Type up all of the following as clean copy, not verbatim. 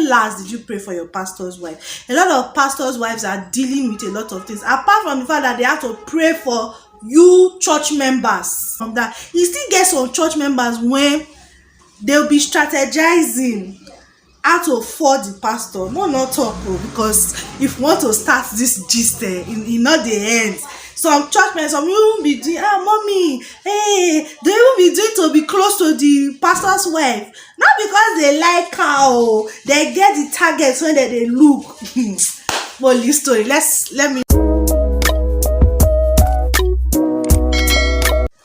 when last did you pray for your pastor's wife? A lot of pastors' wives are dealing with a lot of things, apart from the fact that they have to pray for you church members. From that, you still get some church members when they'll be strategizing how to afford the pastor. No, not talk, because if you want to start this gist in not the end, some church men, some will be doing, mommy, hey, they will be doing to be close to the pastor's wife, not because they like her, they get the targets when they look. Holy story. Let me.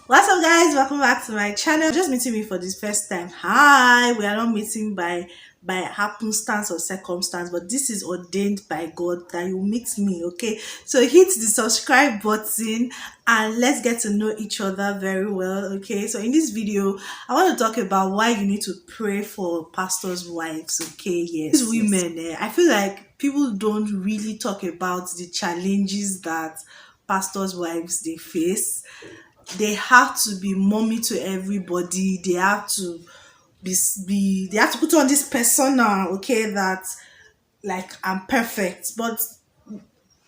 What's up, guys? Welcome back to my channel. Just meeting me for this first time. Hi. We are not meeting by happenstance or circumstance, but this is ordained by God that you meet me. Okay, so hit the subscribe button and let's get to know each other very well. Okay, so in this video I want to talk about why you need to pray for pastors' wives. Okay, yes, these women, I feel like people don't really talk about the challenges that pastors' wives they face. They have to be mommy to everybody. They have to they have to put on this persona, okay, that like I'm perfect, but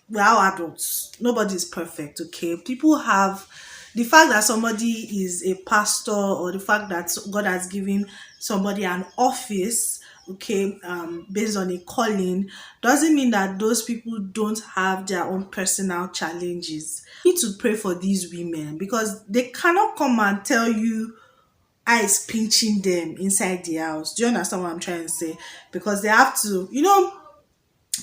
we're all adults. Nobody is perfect, okay? People have the fact that somebody is a pastor, or the fact that God has given somebody an office, okay, based on a calling, doesn't mean that those people don't have their own personal challenges. You need to pray for these women because they cannot come and tell you eyes pinching them inside the house. Do you understand what I'm trying to say? Because they have to,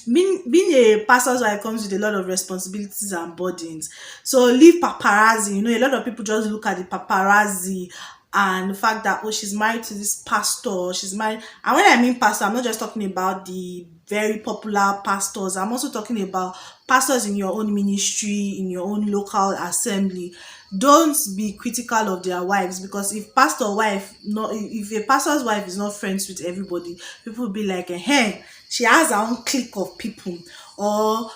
being a pastor's wife comes with a lot of responsibilities and burdens. So leave paparazzi. A lot of people just look at the paparazzi and the fact that, oh, she's married to this pastor, she's married. And when I mean pastor, I'm not just talking about the very popular pastors. I'm also talking about pastors in your own ministry, in your own local assembly. Don't be critical of their wives, because if a pastor's wife is not friends with everybody, people will be like, hey, she has her own clique of people. Or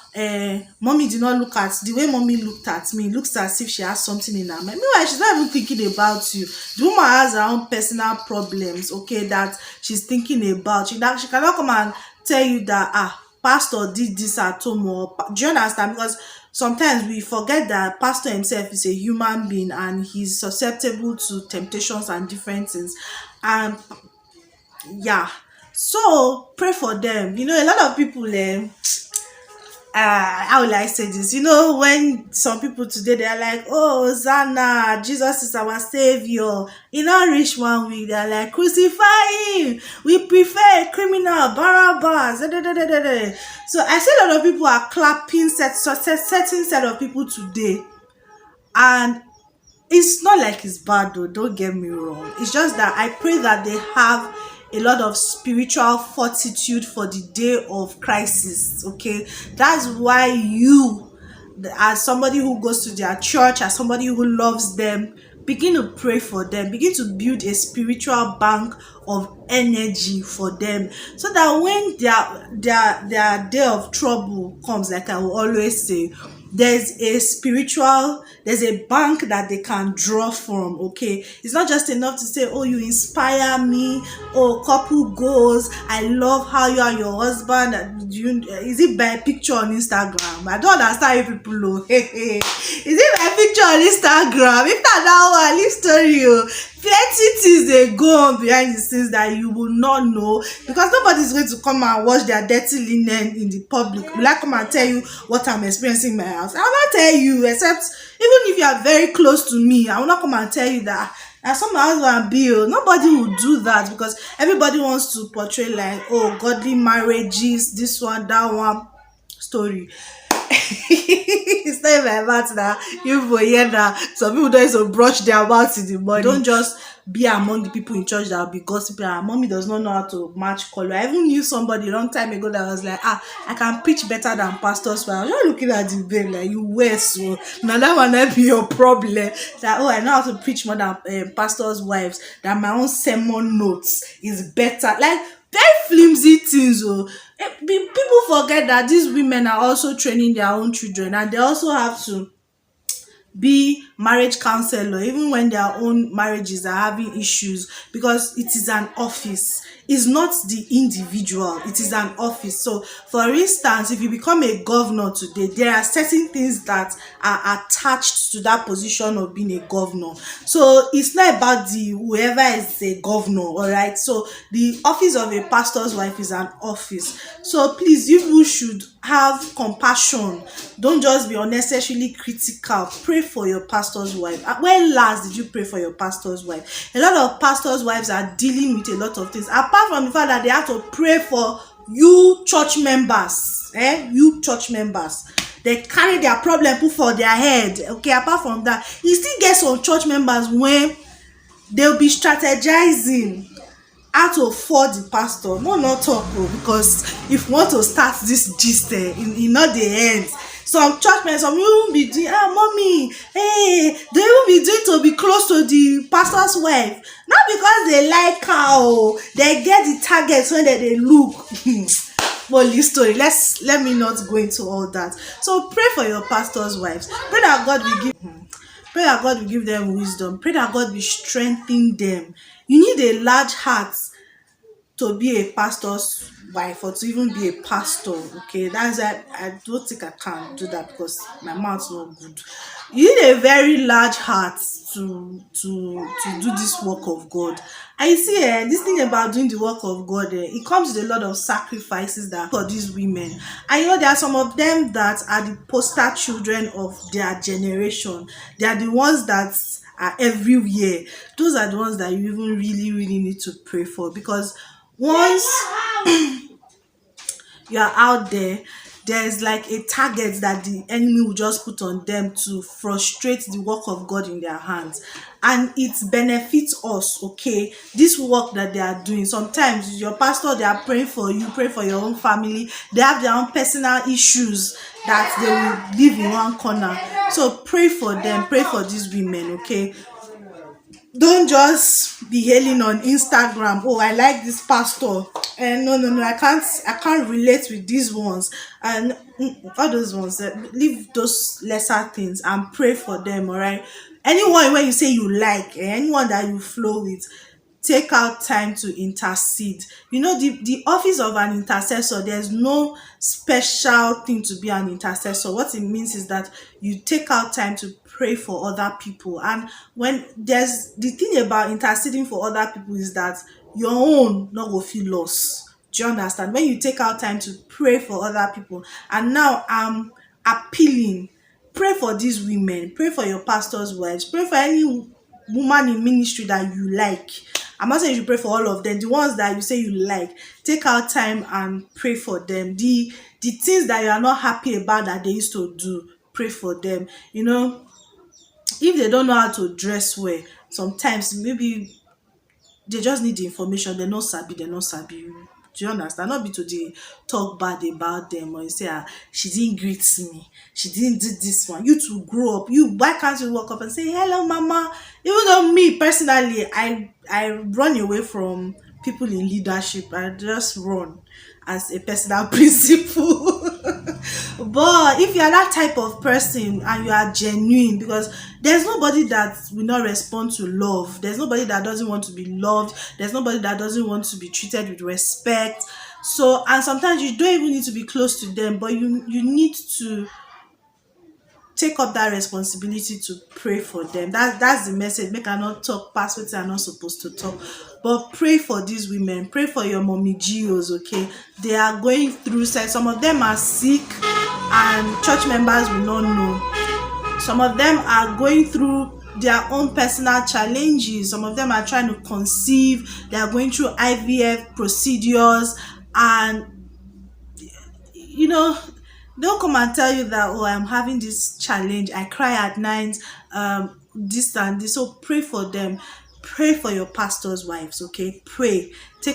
mommy did not look at the way mommy looked at me, looks as if she has something in her mind. Meanwhile, she's not even thinking about you. The woman has her own personal problems, okay, that she's thinking about. She cannot come and tell you that pastor did this at home. Or do you understand? Because sometimes we forget that pastor himself is a human being and he's susceptible to temptations and different things. And yeah, so pray for them. A lot of people, how will I say this? When some people today, they're like, oh, Hosanna, Jesus is our savior. Reach 1 week, they're like, crucify him. We prefer a criminal, Barabbas. So I see a lot of people are clapping certain set of people today. And it's not like it's bad though, don't get me wrong. It's just that I pray that they have a lot of spiritual fortitude for the day of crisis, okay? That's why you, as somebody who goes to their church, as somebody who loves them, begin to pray for them, begin to build a spiritual bank of energy for them, so that when their day of trouble comes, like I will always say, there's a bank that they can draw from, okay? It's not just enough to say, oh, you inspire me, oh, couple goals, I love how you and your husband, is it by a picture on Instagram? I don't understand if people know. Is it by a picture on Instagram? If not that one, leave story. Plenty things they go on behind the scenes that you will not know, because nobody's going to come and wash their dirty linen in the public. Will I come and tell you what I'm experiencing in my house? I will not tell you, except even if you are very close to me, I will not come and tell you that some husband bill. Nobody will do that, because everybody wants to portray like, oh, godly marriages, this one, that one story. It's not even my mouth now. You will hear that some people don't even brush their mouths in the morning. Don't just be among the people in church that will be gossiping. Mommy does not know how to match color. I even knew somebody a long time ago that was like, I can preach better than pastors. I was just looking at the babe like, you wear so now that one not be your problem. That, oh, I know how to preach more than pastors' wives. That my own sermon notes is better. Like, very flimsy things. People forget that these women are also training their own children, and they also have to be marriage counselor even when their own marriages are having issues, because it is an office. is not the individual, it is an office. So for instance, if you become a governor today, there are certain things that are attached to that position of being a governor. So it's not about the whoever is a governor, all right? So the office of a pastor's wife is an office. So please, you should have compassion. Don't just be unnecessarily critical. Pray for your pastor's wife. When last did you pray for your pastor's wife? A lot of pastors' wives are dealing with a lot of things, apart from the fact that they have to pray for you church members. You church members, they carry their problem put for their head. Okay, apart from that, you still get some church members when they'll be strategizing how to afford the pastor. No, not talk because if you want to start this gist, in not the end, some church men, some will be doing, mommy, hey, they will be doing to be close to the pastor's wife, not because they like her, they get the targets when they look. Holy story. Let me not go into all that. So pray for your pastor's wives. Pray that God will give them wisdom. Pray that God will strengthen them. You need a large heart to be a pastor's wife or to even be a pastor. Okay, that's why I don't think I can do that because my mouth's not good. You need a very large heart to do this work of God. I see this thing about doing the work of God, it comes with a lot of sacrifices that for these women. I know there are some of them that are the poster children of their generation. They are the ones that are everywhere. Those are the ones that you even really, really need to pray for, because once you are out there, there's like a target that the enemy will just put on them to frustrate the work of God in their hands, and it benefits us. Okay, this work that they are doing, sometimes your pastor, they are praying for you, pray for your own family, they have their own personal issues that they will leave in one corner. So pray for them, pray for these women. Okay, don't just be hailing on Instagram, oh, I like this pastor, and no, I can't relate with these ones, and all those ones. Leave those lesser things and pray for them. All right, anyone when you say you like, anyone that you flow with, take out time to intercede. You know, the office of an intercessor, there's no special thing to be an intercessor. What it means is that you take out time to pray for other people. And when there's the thing about interceding for other people is that your own not go feel lost. Do you understand? When you take out time to pray for other people, and now I'm appealing, pray for these women, pray for your pastor's wives, pray for any woman in ministry that you like. I'm not saying you should pray for all of them. The ones that you say you like, take out time and pray for them. The things that you are not happy about that they used to do, pray for them. You know, if they don't know how to dress well, sometimes maybe they just need the information. They not sabi. Do you understand? Not be to the talk bad about them, or you say, she didn't greet me, she didn't do this one. You to grow up. You, why can't you walk up and say hello mama? Even though me personally, I run away from people in leadership. I just run as a personal principle. But if you are that type of person and you are genuine, because there's nobody that will not respond to love, there's nobody that doesn't want to be loved, there's nobody that doesn't want to be treated with respect. So, and sometimes you don't even need to be close to them, but you need to take up that responsibility to pray for them. That's the message. Make I not talk past what I'm not supposed to talk. But pray for these women. Pray for your mommy Geos, okay? They are going through, some of them are sick and church members will not know. Some of them are going through their own personal challenges. Some of them are trying to conceive. They are going through IVF procedures, and you know, don't come and tell you that, oh, I'm having this challenge, I cry at night, this and this. So pray for them. Pray for your pastor's wives. Okay, pray. Take